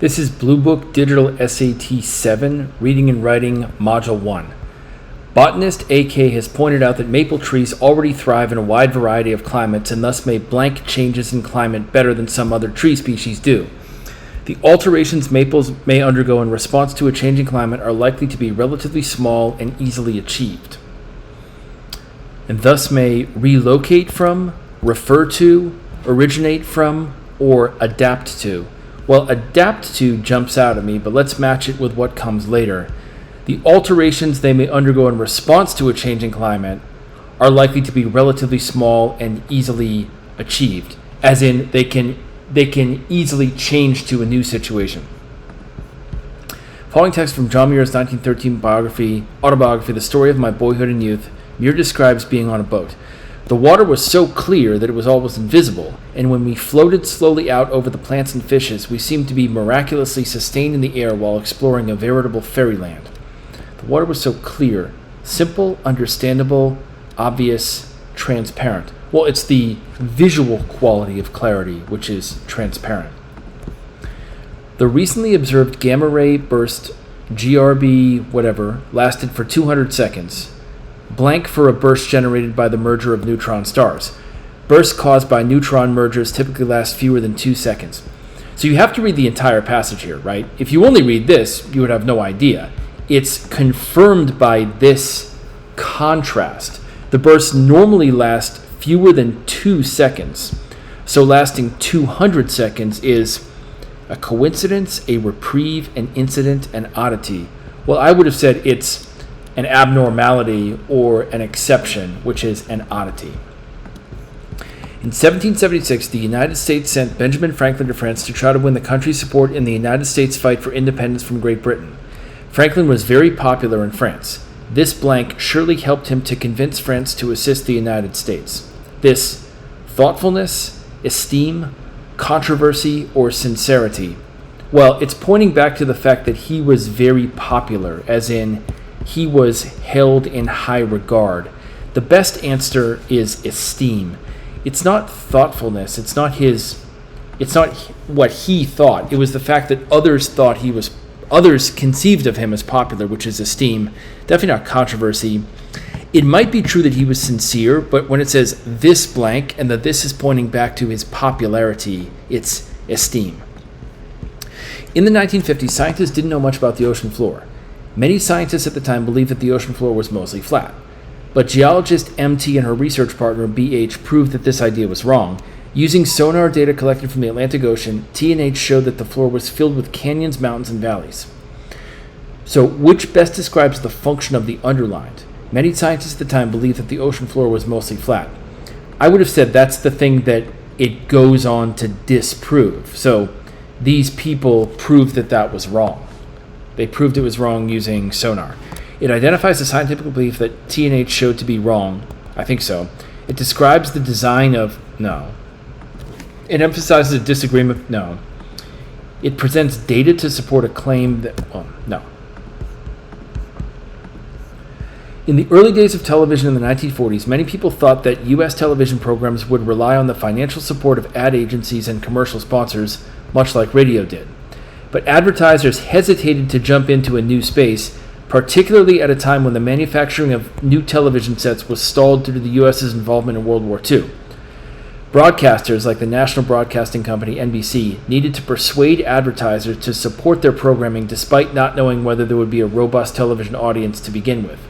This is Bluebook Digital SAT 7, Reading and Writing, Module 1. Botanist AK has pointed out that maple trees already thrive in a wide variety of climates and thus may blank changes in climate better than some other tree species do. The alterations maples may undergo in response to a changing climate are likely to be relatively small and easily achieved, and thus may relocate from, refer to, originate from, or adapt to. Well, adapt to jumps out at me, but let's match it with what comes later. The alterations they may undergo in response to a changing climate are likely to be relatively small and easily achieved, as in they can easily change to a new situation. Following text from John Muir's 1913 autobiography, The Story of My Boyhood and Youth, Muir describes being on a boat. The water was so clear that it was almost invisible, and when we floated slowly out over the plants and fishes, we seemed to be miraculously sustained in the air while exploring a veritable fairyland. The water was so clear, simple, understandable, obvious, transparent. Well, it's the visual quality of clarity which is transparent. The recently observed gamma ray burst, GRB whatever, lasted for 200 seconds. Blank for a burst generated by the merger of neutron stars. Bursts caused by neutron mergers typically last fewer than 2 seconds. So you have to read the entire passage here, right? If you only read this, you would have no idea. It's confirmed by this contrast. The bursts normally last fewer than 2 seconds. So lasting 200 seconds is a coincidence, a reprieve, an incident, an oddity. Well, I would have said it's an abnormality or an exception, which is an oddity. In 1776, the United States sent Benjamin Franklin to France to try to win the country's support in the United States fight for independence from Great Britain. Franklin was very popular in France. This blank surely helped him to convince France to assist the United States. This thoughtfulness, esteem, controversy, or sincerity. Well, it's pointing back to the fact that he was very popular, as in he was held in high regard. The best answer is esteem. It's not thoughtfulness. It's not what he thought. It was the fact that others conceived of him as popular, which is esteem. Definitely not controversy. It might be true that he was sincere, but when it says this blank and that this is pointing back to his popularity, it's esteem. In the 1950s, scientists didn't know much about the ocean floor. Many scientists at the time believed that the ocean floor was mostly flat. But geologist MT and her research partner BH proved that this idea was wrong. Using sonar data collected from the Atlantic Ocean, T&H showed that the floor was filled with canyons, mountains, and valleys. So, which best describes the function of the underlined? Many scientists at the time believed that the ocean floor was mostly flat. I would have said that's the thing that it goes on to disprove. So, these people proved that that was wrong. They proved it was wrong using sonar. It identifies the scientific belief that T&H showed to be wrong. I think so. It describes the design of... No. It emphasizes a disagreement... No. It presents data to support a claim that... Oh, no. In the early days of television in the 1940s, many people thought that U.S. television programs would rely on the financial support of ad agencies and commercial sponsors, much like radio did. But advertisers hesitated to jump into a new space, particularly at a time when the manufacturing of new television sets was stalled due to the U.S.'s involvement in World War II. Broadcasters like the National Broadcasting Company, NBC, needed to persuade advertisers to support their programming despite not knowing whether there would be a robust television audience to begin with.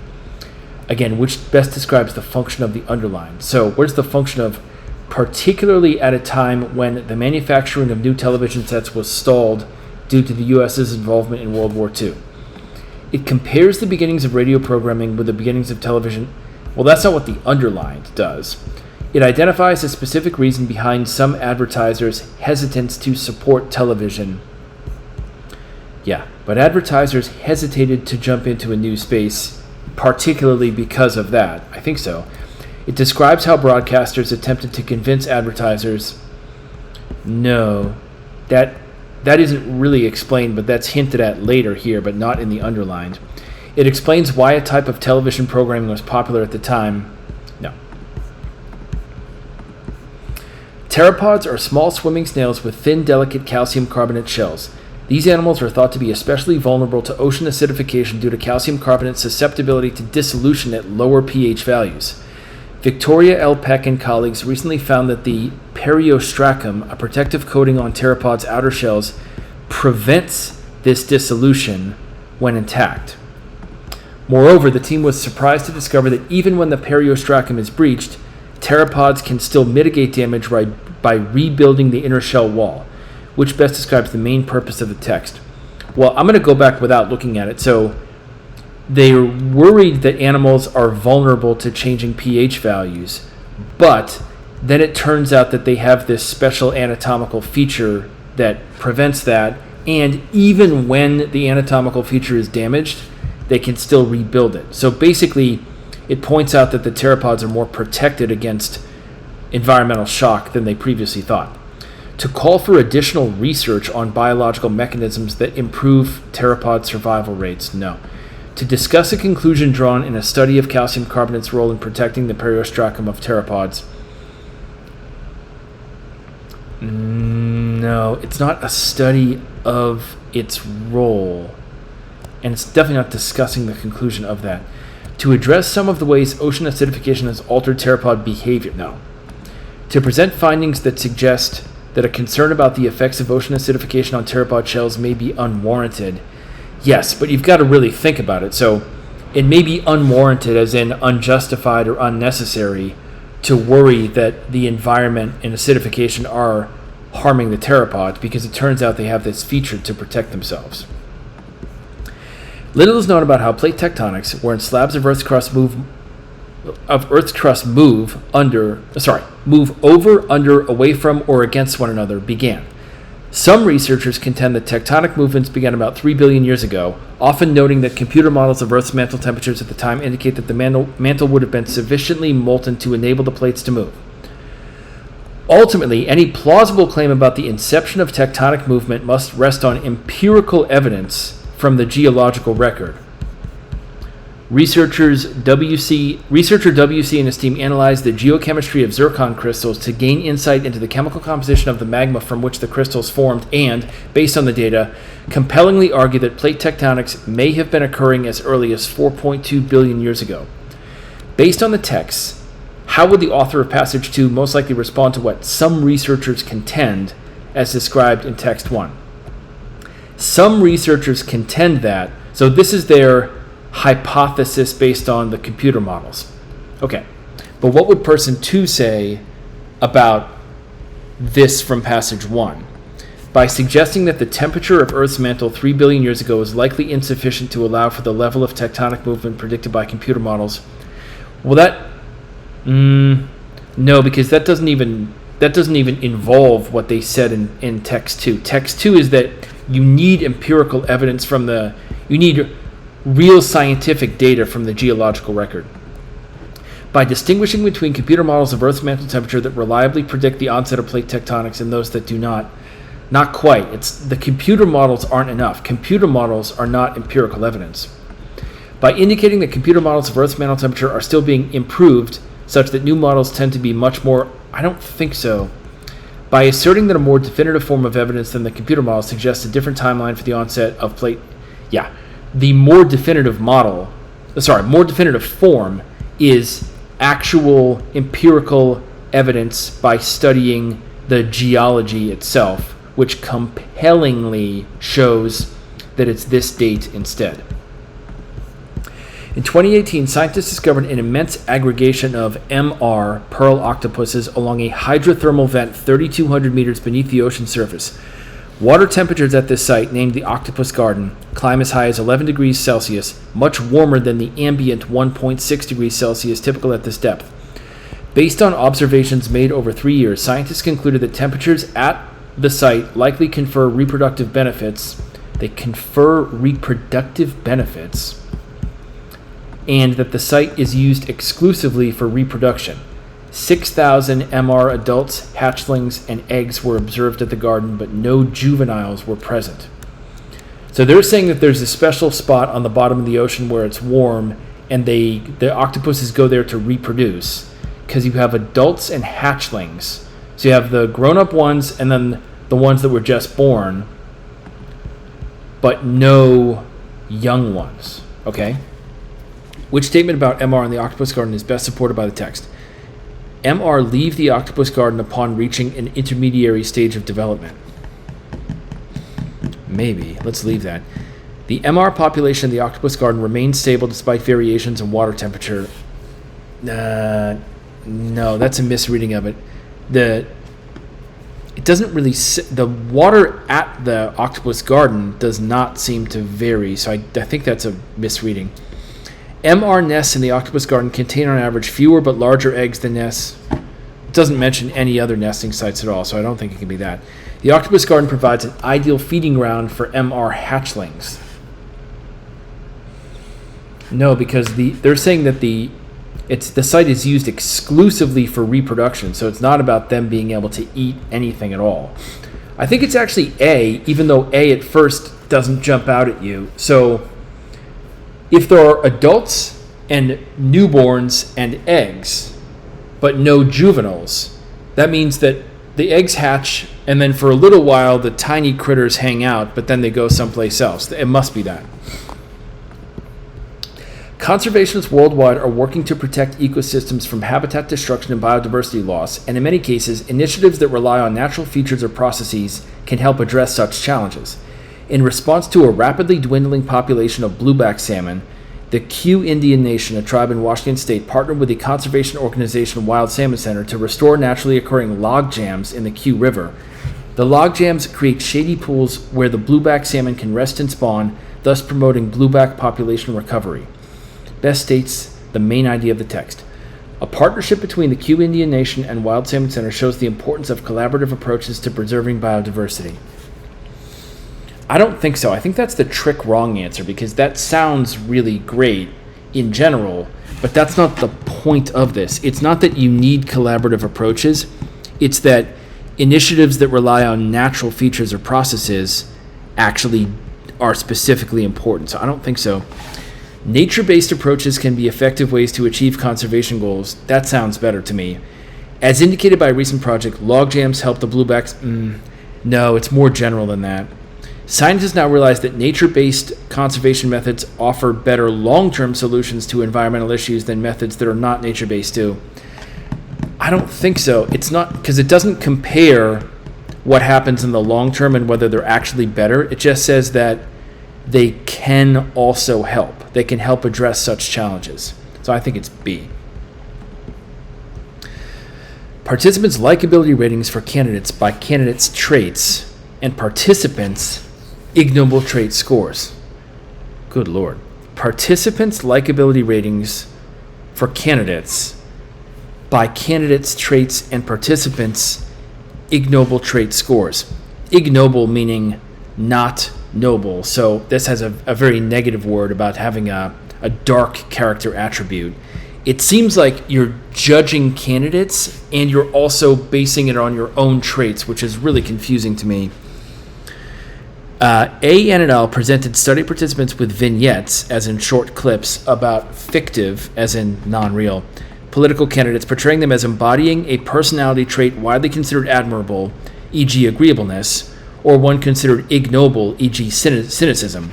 Again, which best describes the function of the underlined? So, where's the function of particularly at a time when the manufacturing of new television sets was stalled due to the U.S.'s involvement in World War II? It compares the beginnings of radio programming with the beginnings of television. Well, that's not what the underlined does. It identifies a specific reason behind some advertisers' hesitance to support television. Yeah, but advertisers hesitated to jump into a new space, particularly because of that. I think so. It describes how broadcasters attempted to convince advertisers. No, that isn't really explained, but that's hinted at later here, but not in the underlined. It explains why a type of television programming was popular at the time. No. Pteropods are small swimming snails with thin, delicate calcium carbonate shells. These animals are thought to be especially vulnerable to ocean acidification due to calcium carbonate's susceptibility to dissolution at lower pH values. Victoria L. Peck and colleagues recently found that the periostracum, a protective coating on pteropods' outer shells, prevents this dissolution when intact. Moreover, the team was surprised to discover that even when the periostracum is breached, pteropods can still mitigate damage by rebuilding the inner shell wall, which best describes the main purpose of the text. Well, I'm going to go back without looking at it. So they're worried that animals are vulnerable to changing pH values, but then it turns out that they have this special anatomical feature that prevents that, and even when the anatomical feature is damaged, they can still rebuild it. So basically, it points out that the pteropods are more protected against environmental shock than they previously thought. To call for additional research on biological mechanisms that improve pteropod survival rates, no. To discuss a conclusion drawn in a study of calcium carbonate's role in protecting the periostracum of pteropods, no, it's not a study of its role, and it's definitely not discussing the conclusion of that. To address some of the ways ocean acidification has altered pteropod behavior, no. To present findings that suggest that a concern about the effects of ocean acidification on pteropod shells may be unwarranted, yes, but you've got to really think about it. So it may be unwarranted, as in unjustified or unnecessary, to worry that the environment and acidification are harming the pteropods, because it turns out they have this feature to protect themselves. Little is known about how plate tectonics, wherein slabs of Earth's crust move over, under, away from, or against one another, began. Some researchers contend that tectonic movements began about 3 billion years ago, often noting that computer models of Earth's mantle temperatures at the time indicate that the mantle would have been sufficiently molten to enable the plates to move. Ultimately, any plausible claim about the inception of tectonic movement must rest on empirical evidence from the geological record. Researcher WC and his team analyzed the geochemistry of zircon crystals to gain insight into the chemical composition of the magma from which the crystals formed and, based on the data, compellingly argue that plate tectonics may have been occurring as early as 4.2 billion years ago. Based on the text, how would the author of Passage 2 most likely respond to what some researchers contend as described in Text 1? Some researchers contend that, so this is their hypothesis based on the computer models. Okay, but what would person 2 say about this from Passage 1? By suggesting that the temperature of Earth's mantle 3 billion years ago is likely insufficient to allow for the level of tectonic movement predicted by computer models. Well, no, because that doesn't even involve what they said in Text 2. Text 2 is that you need empirical evidence you need real scientific data from the geological record. By distinguishing between computer models of Earth's mantle temperature that reliably predict the onset of plate tectonics and those that do not quite. It's the computer models aren't enough. Computer models are not empirical evidence. By indicating that computer models of Earth's mantle temperature are still being improved, such that new models tend to be much more, I don't think so. By asserting that a more definitive form of evidence than the computer model suggests a different timeline for the onset of plate, the more definitive form is actual empirical evidence by studying the geology itself, which compellingly shows that it's this date instead. In 2018, scientists discovered an immense aggregation of MR pearl octopuses along a hydrothermal vent 3,200 meters beneath the ocean surface. Water temperatures at this site, named the Octopus Garden, climb as high as 11 degrees Celsius, much warmer than the ambient 1.6 degrees Celsius typical at this depth. Based on observations made over 3 years, scientists concluded that temperatures at the site likely confer reproductive benefits. They confer reproductive benefits, and that the site is used exclusively for reproduction. 6,000 MR adults, hatchlings, and eggs were observed at the garden, but no juveniles were present. So they're saying that there's a special spot on the bottom of the ocean where it's warm, and the octopuses go there to reproduce, because you have adults and hatchlings. So you have the grown-up ones, and then the ones that were just born. but no young ones. Okay? Which statement about MR in the octopus garden is best supported by the text? MR leave the octopus garden upon reaching an intermediary stage of development. Maybe. Let's leave that. The MR population in the octopus garden remains stable despite variations in water temperature. No, that's a misreading of it. It doesn't really... The water at the octopus garden does not seem to vary, so I think that's a misreading. MR nests in the octopus garden contain on average fewer but larger eggs than nests. It doesn't mention any other nesting sites at all, so I don't think it can be that. The octopus garden provides an ideal feeding ground for MR hatchlings. No, because they're saying that the site is used exclusively for reproduction, so it's not about them being able to eat anything at all. I think it's actually A, even though A at first doesn't jump out at you. So if there are adults and newborns and eggs, but no juveniles, that means that the eggs hatch, and then for a little while the tiny critters hang out, but then they go someplace else. It must be that. Conservationists worldwide are working to protect ecosystems from habitat destruction and biodiversity loss, and in many cases, initiatives that rely on natural features or processes can help address such challenges. In response to a rapidly dwindling population of blueback salmon, the Q Indian Nation, a tribe in Washington state, partnered with the conservation organization Wild Salmon Center to restore naturally occurring log jams in the Q River. The log jams create shady pools where the blueback salmon can rest and spawn, thus promoting blueback population recovery. Best states the main idea of the text. A partnership between the Q Indian Nation and Wild Salmon Center shows the importance of collaborative approaches to preserving biodiversity. I don't think so. I think that's the trick wrong answer, because that sounds really great in general, but that's not the point of this. It's not that you need collaborative approaches. It's that initiatives that rely on natural features or processes actually are specifically important. So I don't think so. Nature-based approaches can be effective ways to achieve conservation goals. That sounds better to me. As indicated by a recent project, log jams help the bluebacks. No, it's more general than that. Scientists now realize that nature-based conservation methods offer better long-term solutions to environmental issues than methods that are not nature-based do. I don't think so. It's not, because it doesn't compare what happens in the long term and whether they're actually better. It just says that they can also help. They can help address such challenges. So I think it's B. Participants' likability ratings for candidates by candidates' traits and participants' ignoble trait scores. Good Lord. Participants' likability ratings for candidates by candidates' traits and participants' ignoble trait scores. Ignoble meaning not noble. So this has a very negative word about having a dark character attribute. It seems like you're judging candidates and you're also basing it on your own traits, which is really confusing to me. A and L presented study participants with vignettes, as in short clips, about fictive, as in non-real, political candidates, portraying them as embodying a personality trait widely considered admirable, e.g. agreeableness, or one considered ignoble, e.g. cynicism.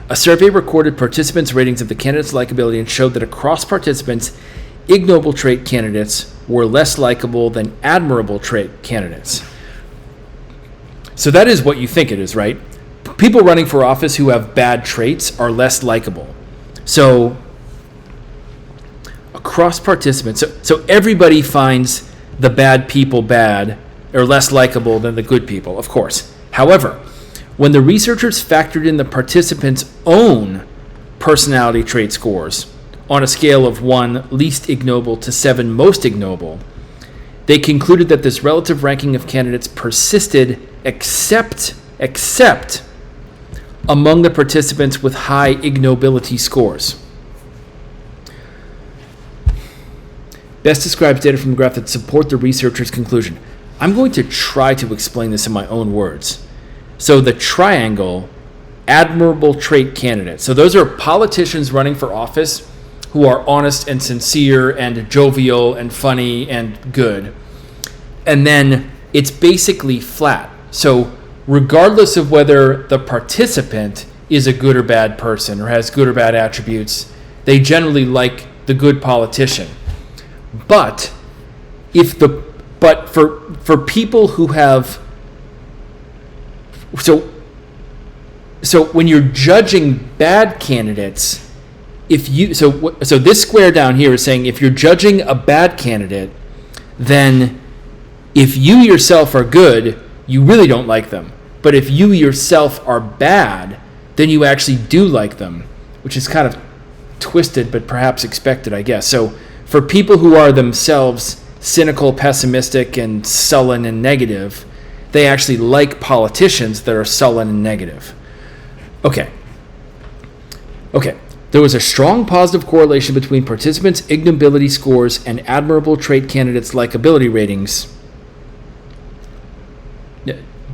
A survey recorded participants' ratings of the candidates' likability and showed that across participants, ignoble trait candidates were less likable than admirable trait candidates. So that is what you think it is, right? People running for office who have bad traits are less likable. So across participants, so everybody finds the bad people bad or less likable than the good people, of course. However, when the researchers factored in the participants' own personality trait scores on a scale of 1 least ignoble to 7 most ignoble, they concluded that this relative ranking of candidates persisted except among the participants with high ignobility scores. Best describes data from the graph that support the researchers' conclusion. I'm going to try to explain this in my own words. So the triangle, admirable trait candidates. So those are politicians running for office who are honest and sincere and jovial and funny and good. And then it's basically flat. So regardless of whether the participant is a good or bad person or has good or bad attributes, they generally like the good politician. But for people who have so when you're judging bad candidates, so this square down here is saying if you're judging a bad candidate, then if you yourself are good, you really don't like them. But if you yourself are bad, then you actually do like them, which is kind of twisted, but perhaps expected, I guess. So for people who are themselves cynical, pessimistic, and sullen and negative, they actually like politicians that are sullen and negative. Okay. There was a strong positive correlation between participants' ignobility scores and admirable trait candidates' likability ratings.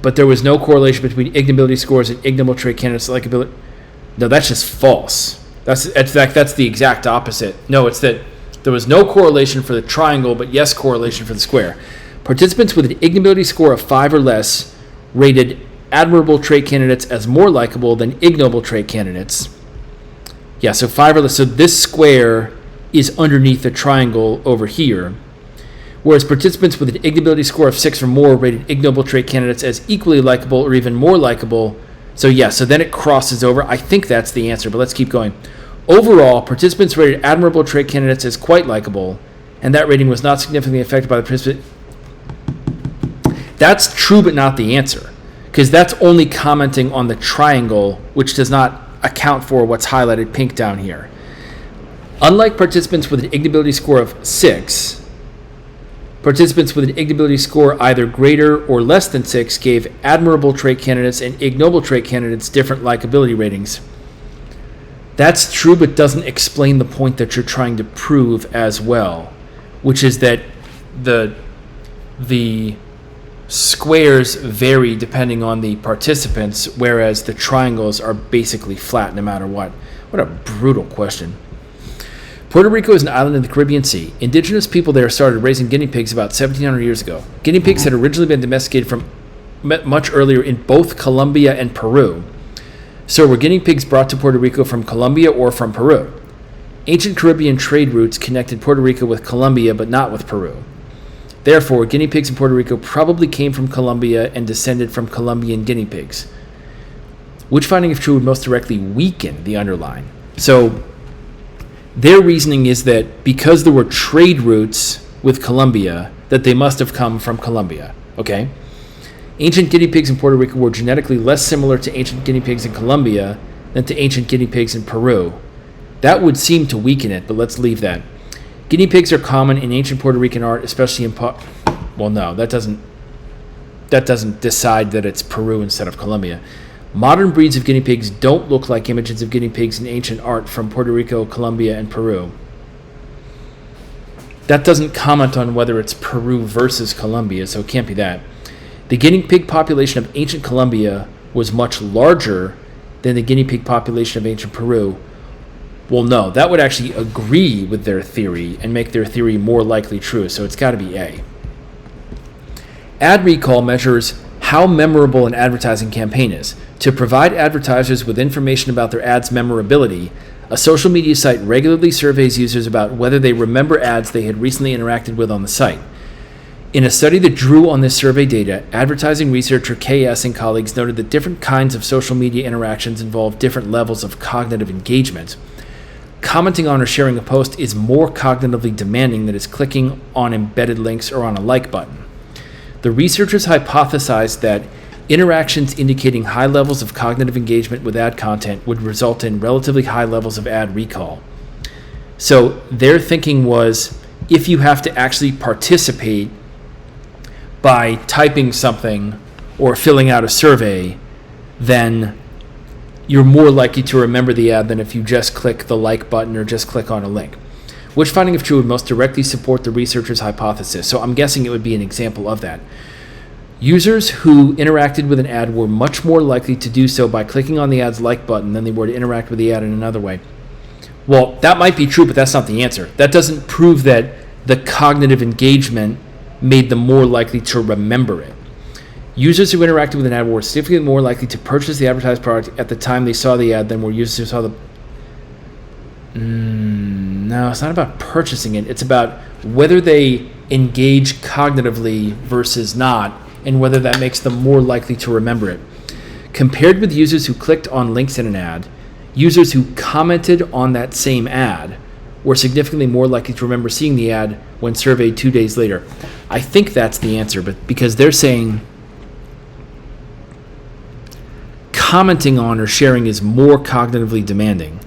But there was no correlation between ignobility scores and ignoble trait candidates' likability. No, that's just false. That's the exact opposite. No, it's that there was no correlation for the triangle, but yes correlation for the square. Participants with an ignobility score of 5 or less rated admirable trait candidates as more likable than ignoble trait candidates. Yeah, so 5 or less. So this square is underneath the triangle over here. Whereas participants with an ignobility score of 6 or more rated ignoble trait candidates as equally likable or even more likable. So then it crosses over. I think that's the answer, but let's keep going. Overall, participants rated admirable trait candidates as quite likable, and that rating was not significantly affected by the participant. That's true, but not the answer, because that's only commenting on the triangle, which does not account for what's highlighted pink down here. Unlike participants with an ignobility score of 6, participants with an ignobility score either greater or less than 6 gave admirable trait candidates and ignoble trait candidates different likability ratings. That's true, but doesn't explain the point that you're trying to prove as well, which is that the squares vary depending on the participants, whereas the triangles are basically flat no matter what. What a brutal question. Puerto Rico is an island in the Caribbean Sea. Indigenous people there started raising guinea pigs about 1,700 years ago. Guinea pigs had originally been domesticated from much earlier in both Colombia and Peru. So were guinea pigs brought to Puerto Rico from Colombia or from Peru? Ancient Caribbean trade routes connected Puerto Rico with Colombia but not with Peru. Therefore, guinea pigs in Puerto Rico probably came from Colombia and descended from Colombian guinea pigs. Which finding, if true, would most directly weaken the underline? So their reasoning is that because there were trade routes with Colombia, that they must have come from Colombia. Okay? Ancient guinea pigs in Puerto Rico were genetically less similar to ancient guinea pigs in Colombia than to ancient guinea pigs in Peru. That would seem to weaken it, but let's leave that. Guinea pigs are common in ancient Puerto Rican art, especially in that doesn't decide that it's Peru instead of Colombia. Modern breeds of guinea pigs don't look like images of guinea pigs in ancient art from Puerto Rico, Colombia, and Peru. That doesn't comment on whether it's Peru versus Colombia, so it can't be that. The guinea pig population of ancient Colombia was much larger than the guinea pig population of ancient Peru. Well, no, that would actually agree with their theory and make their theory more likely true, so it's got to be A. Ad recall measures how memorable an advertising campaign is. To provide advertisers with information about their ads' memorability, a social media site regularly surveys users about whether they remember ads they had recently interacted with on the site. In a study that drew on this survey data, advertising researcher KS and colleagues noted that different kinds of social media interactions involve different levels of cognitive engagement. Commenting on or sharing a post is more cognitively demanding than is clicking on embedded links or on a like button. The researchers hypothesized that interactions indicating high levels of cognitive engagement with ad content would result in relatively high levels of ad recall. So their thinking was, if you have to actually participate by typing something or filling out a survey, then you're more likely to remember the ad than if you just click the like button or just click on a link. Which finding, if true, would most directly support the researchers' hypothesis? So I'm guessing it would be an example of that. Users who interacted with an ad were much more likely to do so by clicking on the ad's like button than they were to interact with the ad in another way. Well, that might be true, but that's not the answer. That doesn't prove that the cognitive engagement made them more likely to remember it. Users who interacted with an ad were significantly more likely to purchase the advertised product at the time they saw the ad than were users who saw the... No, it's not about purchasing it. It's about whether they engage cognitively versus not, and whether that makes them more likely to remember it. Compared with users who clicked on links in an ad, users who commented on that same ad were significantly more likely to remember seeing the ad when surveyed 2 days later. I think that's the answer, but because they're saying commenting on or sharing is more cognitively demanding.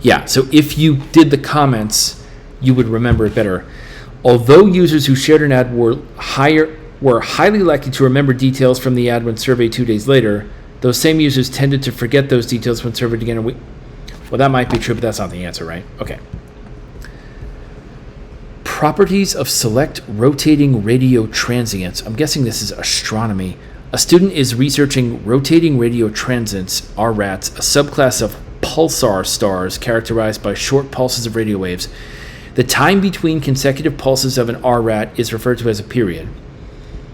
Yeah, so if you did the comments, you would remember it better. Although users who shared an ad were highly likely to remember details from the ad when surveyed 2 days later, those same users tended to forget those details when surveyed again a week. Well, that might be true, but that's not the answer, right? Okay. Properties of select rotating radio transients. I'm guessing this is astronomy. A student is researching rotating radio transients, RRATs, a subclass of pulsar stars characterized by short pulses of radio waves. The time between consecutive pulses of an RRAT is referred to as a period.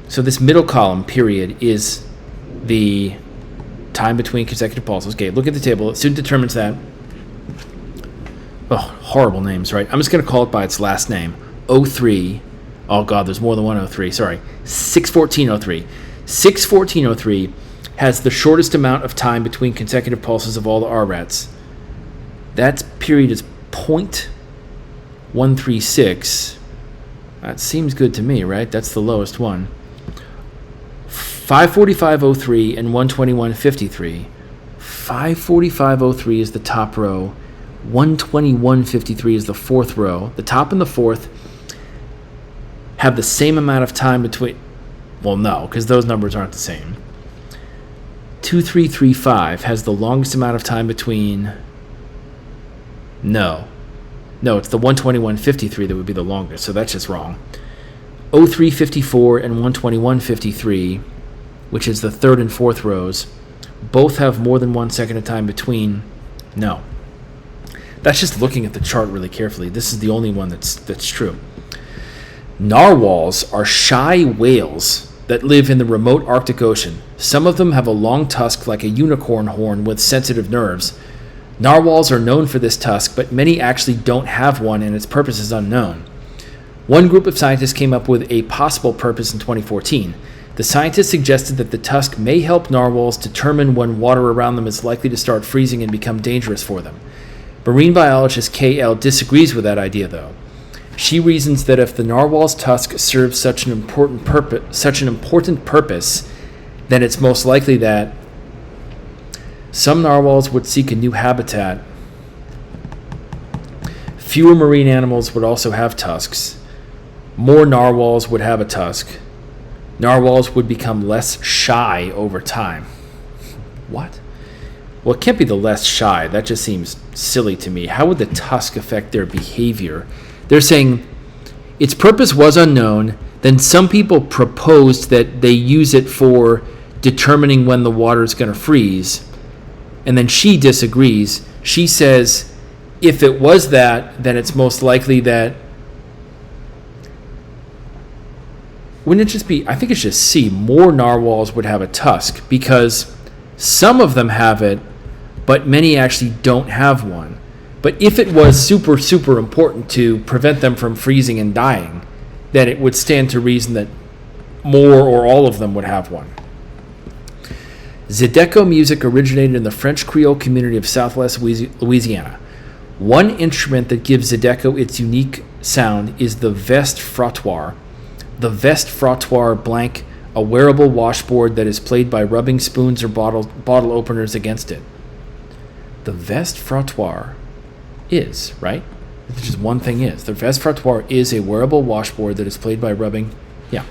So this middle column, period, is the time between consecutive pulses. Okay, look at the table. The student determines that. Oh, horrible names, right? I'm just going to call it by its last name. 03. Oh, God, there's more than one 03. Sorry. 61403. 61403 has the shortest amount of time between consecutive pulses of all the RRATs. That period is 0.136. That seems good to me, right? That's the lowest one. 545.03 and 121.53. 545.03 is the top row. 121.53 is the fourth row. The top and the fourth have the same amount of time between... Well, no, because those numbers aren't the same. 2335 has the longest amount of time between... No, it's the 121.53 that would be the longest, so that's just wrong. 0354 and 121.53, which is the third and fourth rows, both have more than 1 second of time between. No. That's just looking at the chart really carefully. This is the only one that's true. Narwhals are shy whales that live in the remote Arctic Ocean. Some of them have a long tusk like a unicorn horn with sensitive nerves. Narwhals are known for this tusk, but many actually don't have one, and its purpose is unknown. One group of scientists came up with a possible purpose in 2014. The scientists suggested that the tusk may help narwhals determine when water around them is likely to start freezing and become dangerous for them. Marine biologist KL disagrees with that idea, though. She reasons that if the narwhal's tusk serves such an important purpose, then it's most likely that some narwhals would seek a new habitat. Fewer marine animals would also have tusks. More narwhals would have a tusk. Narwhals would become less shy over time. What? Well, it can't be the less shy. That just seems silly to me. How would the tusk affect their behavior? They're saying its purpose was unknown. Then some people proposed that they use it for determining when the water is going to freeze. And then she disagrees. She says if it was that, then it's most likely that... Wouldn't it just be... I think it's just C. More narwhals would have a tusk because some of them have it, but many actually don't have one. But if it was super, super important to prevent them from freezing and dying, then it would stand to reason that more or all of them would have one. Zydeco music originated in the French Creole community of southwest Louisiana. One instrument that gives Zydeco its unique sound is the veste frottoir. The veste frottoir blank, a wearable washboard that is played by rubbing spoons or bottle openers against it. The veste frottoir is, right? Just one thing is. The veste frottoir is a wearable washboard that is played by rubbing. Yeah.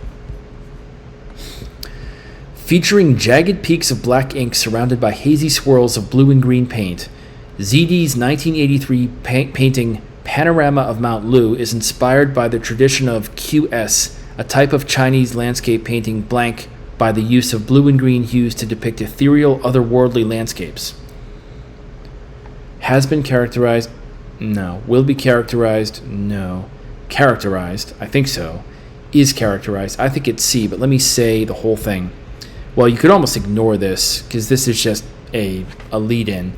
Featuring jagged peaks of black ink surrounded by hazy swirls of blue and green paint, ZD's 1983 painting Panorama of Mount Lu is inspired by the tradition of QS, a type of Chinese landscape painting blank by the use of blue and green hues to depict ethereal, otherworldly landscapes. Has been characterized? No. Will be characterized? No. Characterized? I think so. Is characterized? I think it's C, but let me say the whole thing. well, you could almost ignore this because this is just a lead-in.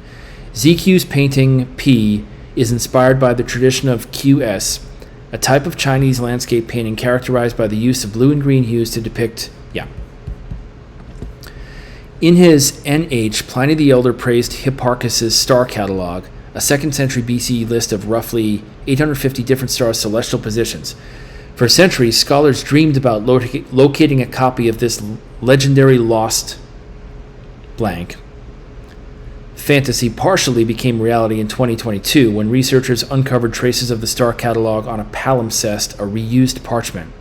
ZQ's painting P is inspired by the tradition of QS, a type of Chinese landscape painting characterized by the use of blue and green hues to depict, In his NH, Pliny the Elder praised Hipparchus's star catalog, a 2nd century BCE list of roughly 850 different stars' celestial positions. For centuries, scholars dreamed about locating a copy of this legendary lost blank. Fantasy partially became reality in 2022 when researchers uncovered traces of the star catalog on a palimpsest, a reused parchment.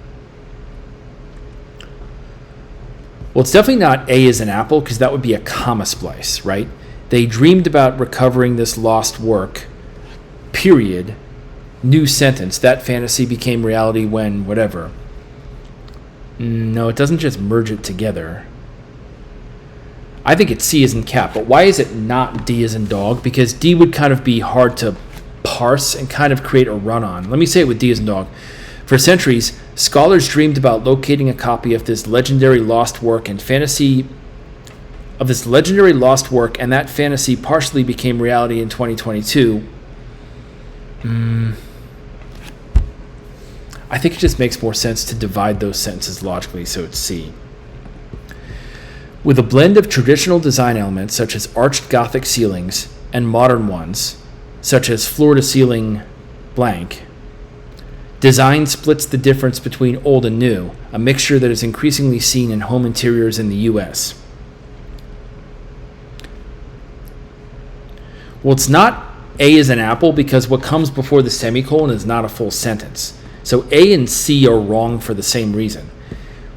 Well, it's definitely not A is an apple, because that would be a comma splice, right? They dreamed about recovering this lost work, period, new sentence. That fantasy became reality when whatever. No, it doesn't just merge it together. I think it's C as in cat, but why is it not D as in dog? Because D would kind of be hard to parse and kind of create a run-on. Let me say it with D as in dog. For centuries, scholars dreamed about locating a copy of this legendary lost work, and that fantasy partially became reality in 2022. I think it just makes more sense to divide those sentences logically, so it's C. With a blend of traditional design elements such as arched Gothic ceilings and modern ones, such as floor-to-ceiling blank, design splits the difference between old and new, a mixture that is increasingly seen in home interiors in the U.S. Well, it's not A is an apple because what comes before the semicolon is not a full sentence. So A and C are wrong for the same reason.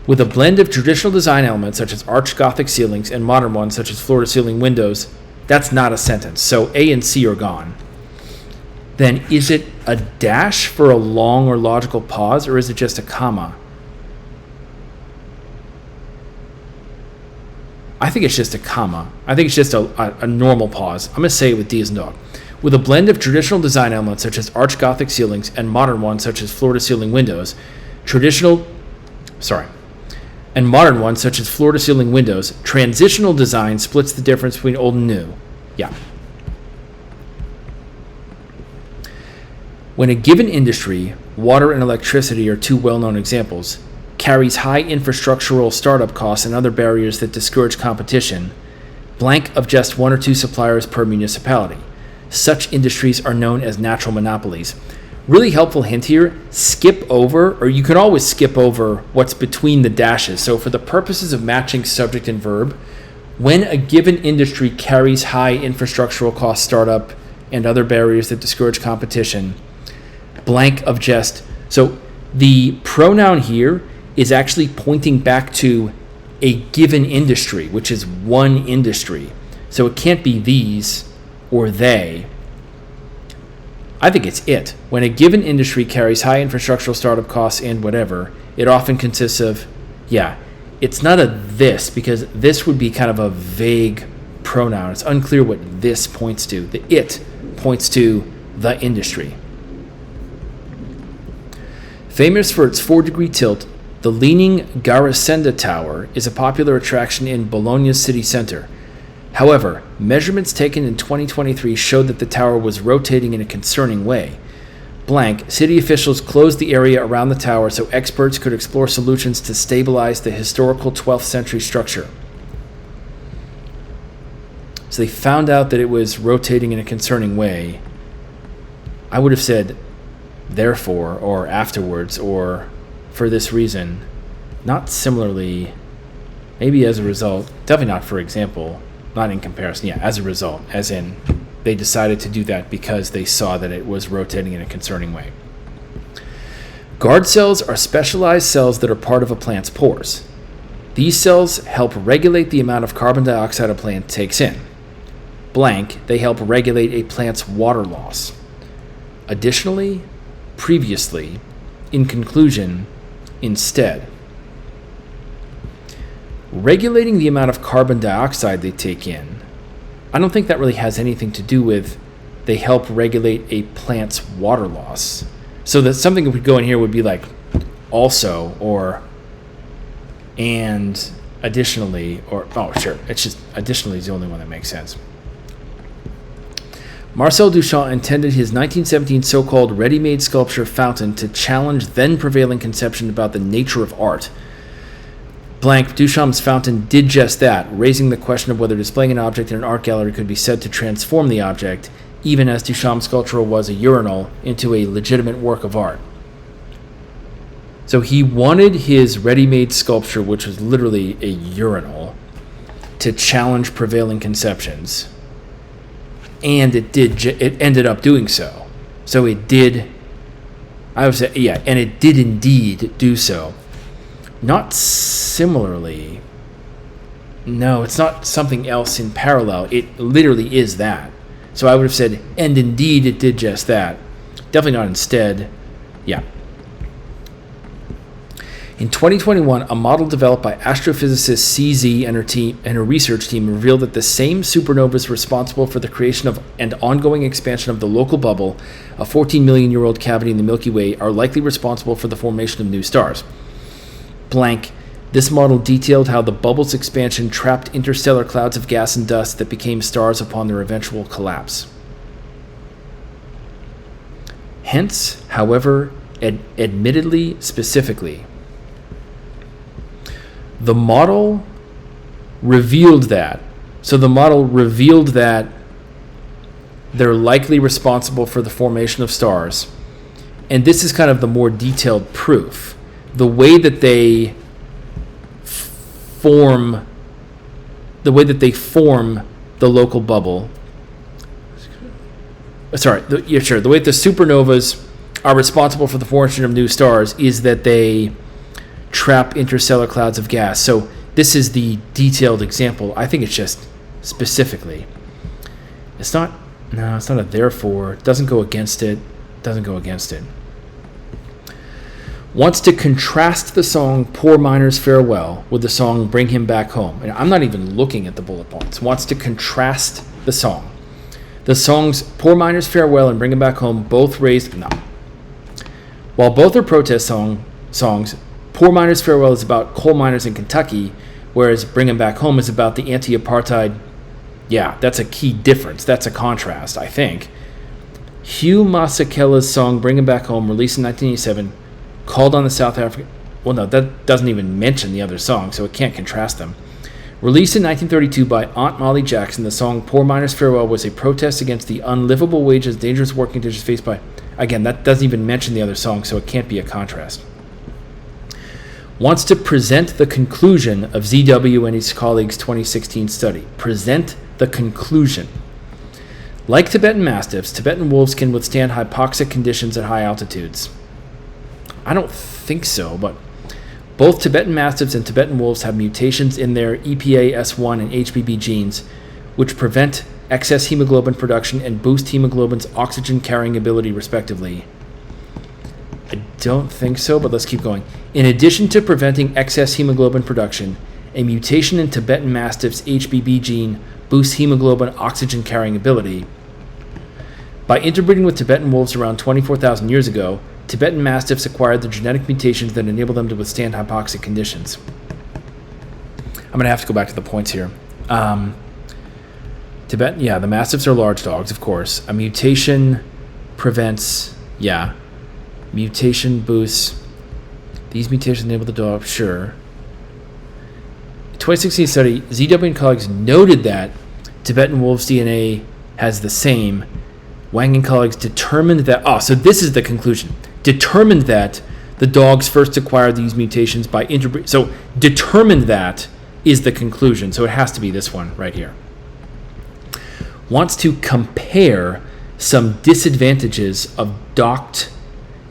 With a blend of traditional design elements such as arched Gothic ceilings and modern ones such as floor-to-ceiling windows, that's not a sentence. So A and C are gone. Then is it a dash for a long or logical pause, or is it just a comma? I think it's just a comma. I think it's just a normal pause. I'm going to say it with D as in dog. With a blend of traditional design elements such as arched Gothic ceilings and modern ones such as floor-to-ceiling windows, and modern ones such as floor-to-ceiling windows, transitional design splits the difference between old and new. Yeah. When a given industry, water and electricity are two well-known examples, carries high infrastructural startup costs and other barriers that discourage competition, blank of just one or two suppliers per municipality. Such industries are known as natural monopolies. Really helpful hint here, skip over, or you can always skip over what's between the dashes. So for the purposes of matching subject and verb, when a given industry carries high infrastructural cost startup and other barriers that discourage competition, blank of just. So the pronoun here is actually pointing back to a given industry, which is one industry. So it can't be these or they. I think it's it. When a given industry carries high infrastructural startup costs and whatever, it often consists of, it's not a this, because this would be kind of a vague pronoun. It's unclear what this points to. The it points to the industry. Famous for its 4-degree tilt, the leaning Garasenda Tower is a popular attraction in Bologna's city center. However, measurements taken in 2023 showed that the tower was rotating in a concerning way. Blank, city officials closed the area around the tower so experts could explore solutions to stabilize the historical 12th century structure. So they found out that it was rotating in a concerning way. I would have said therefore, or afterwards, or for this reason. Not similarly, maybe as a result, definitely not for example, not in comparison, as a result, as in they decided to do that because they saw that it was rotating in a concerning way. Guard cells are specialized cells that are part of a plant's pores. These cells help regulate the amount of carbon dioxide a plant takes in. Blank, they help regulate a plant's water loss. Additionally, previously, in conclusion, instead. Regulating the amount of carbon dioxide they take in, I don't think that really has anything to do with they help regulate a plant's water loss. So that something that would go in here would be like also or and additionally, it's just additionally is the only one that makes sense. Marcel Duchamp intended his 1917 so-called ready-made sculpture fountain to challenge then-prevailing conception about the nature of art. Blank, Duchamp's fountain did just that, raising the question of whether displaying an object in an art gallery could be said to transform the object, even as Duchamp's sculpture was a urinal, into a legitimate work of art. So he wanted his ready-made sculpture, which was literally a urinal, to challenge prevailing conceptions. And it ended up doing so. So it did, I would say, yeah, and it did indeed do so. Not similarly. No, it's not something else in parallel. It literally is that. So I would have said, and indeed it did just that. Definitely not instead. Yeah. In 2021, a model developed by astrophysicist CZ and her research team revealed that the same supernovas responsible for the creation of and ongoing expansion of the local bubble, a 14 million-year-old cavity in the Milky Way, are likely responsible for the formation of new stars. Blank. This model detailed how the bubble's expansion trapped interstellar clouds of gas and dust that became stars upon their eventual collapse. Hence, however, admittedly, specifically, the model revealed that. So the model revealed that they're likely responsible for the formation of stars. And this is kind of the more detailed proof. The way that they form the local bubble. The way that the supernovas are responsible for the formation of new stars is that they trap interstellar clouds of gas. So this is the detailed example. I think it's just specifically. It's not a therefore. It doesn't go against it. Wants to contrast the song Poor Miner's Farewell with the song Bring Him Back Home. And I'm not even looking at the bullet points. Wants to contrast the song. The songs Poor Miner's Farewell and Bring Him Back Home both raised... No. While both are protest songs, Poor Miner's Farewell is about coal miners in Kentucky, whereas Bring 'Em Back Home is about the anti-apartheid. Yeah, that's a key difference. That's a contrast, I think. Hugh Masekela's song Bring 'Em Back Home, released in 1987, called on the South African... Well, no, that doesn't even mention the other song, so it can't contrast them. Released in 1932 by Aunt Molly Jackson, the song Poor Miner's Farewell was a protest against the unlivable wages, dangerous working conditions faced by... Again, that doesn't even mention the other song, so it can't be a contrast. Wants to present the conclusion of ZW and his colleagues' 2016 study. Present the conclusion. Like Tibetan Mastiffs, Tibetan wolves can withstand hypoxic conditions at high altitudes. I don't think so, but both Tibetan Mastiffs and Tibetan wolves have mutations in their EPA-S1 and HBB genes, which prevent excess hemoglobin production and boost hemoglobin's oxygen-carrying ability, respectively. I don't think so, but let's keep going. In addition to preventing excess hemoglobin production, a mutation in Tibetan Mastiff's HBB gene boosts hemoglobin oxygen-carrying ability. By interbreeding with Tibetan wolves around 24,000 years ago, Tibetan Mastiffs acquired the genetic mutations that enable them to withstand hypoxic conditions. I'm going to have to go back to the points here. The Mastiffs are large dogs, of course. A mutation prevents, mutation boosts. These mutations enable the dog, sure. 2016 study, ZW and colleagues noted that Tibetan wolves' DNA has the same. Wang and colleagues determined that... so this is the conclusion. Determined that the dogs first acquired these mutations by interbreeding. So determined that is the conclusion. So it has to be this one right here. Wants to compare some disadvantages of docked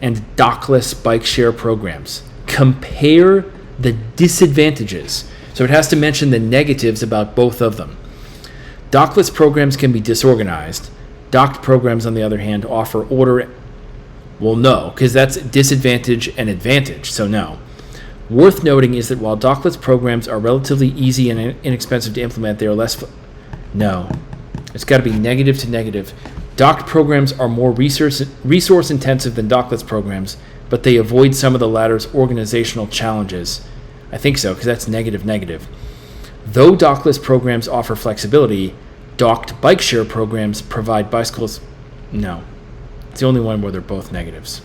and dockless bike share programs. Compare the disadvantages. So it has to mention the negatives about both of them. Dockless programs can be disorganized. Docked programs, on the other hand, offer order. Well, no, because that's disadvantage and advantage, so no. Worth noting is that while dockless programs are relatively easy and inexpensive to implement, they are less... No. It's got to be negative to negative. Docked programs are more resource intensive than dockless programs, but they avoid some of the latter's organizational challenges. I think so, because that's negative, negative. Though dockless programs offer flexibility, docked bike share programs provide bicycles. No. It's the only one where they're both negatives.